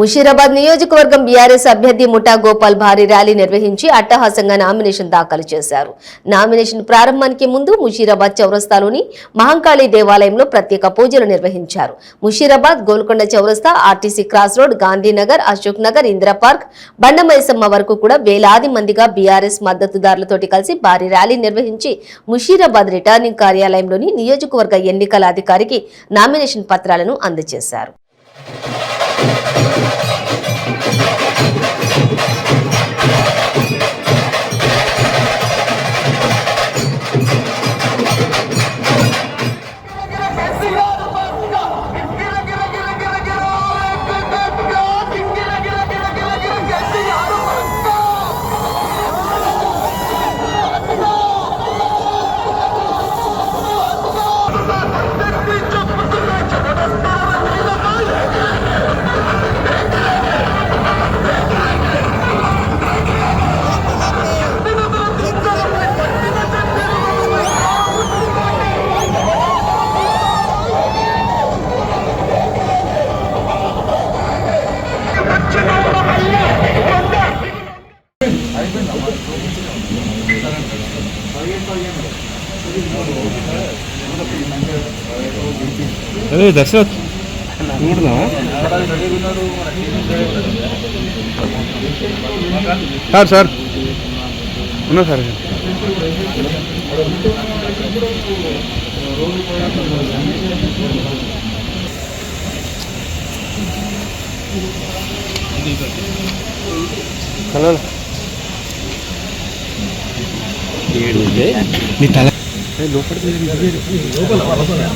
ముషీరాబాద్ నియోజకవర్గం బీఆర్ఎస్ అభ్యర్థి ముఠా గోపాల్ భారీ ర్యాలీ నిర్వహించి అట్టహాసంగా నామినేషన్ దాఖలు చేశారు. నామినేషన్ ప్రారంభానికి ముందు ముషీరాబాద్ చౌరస్తాలోని మహంకాళి దేవాలయంలో ప్రత్యేక పూజలు నిర్వహించారు. ముషీరాబాద్, గోల్కొండ చౌరస్తా, RTC cross road, Gandhinagar, Ashok Nagar, Indira park, Bandamaisamma వరకు కూడా వేలాది మందిగా బీఆర్ఎస్ మద్దతుదారులతోటి కలిసి భారీ ర్యాలీ నిర్వహించి ముషీరాబాద్ రిటర్నింగ్ కార్యాలయంలోని నియోజకవర్గ ఎన్నికల అధికారికి నామినేషన్ పత్రాలను అందజేశారు. దశరథ్ సార్ సార్ ఉన్నా సార్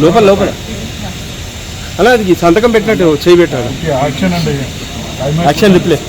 లోపల లోపల అలా అది సంతకం పెట్టినట్టు చేయి పెట్టాలి. Action replace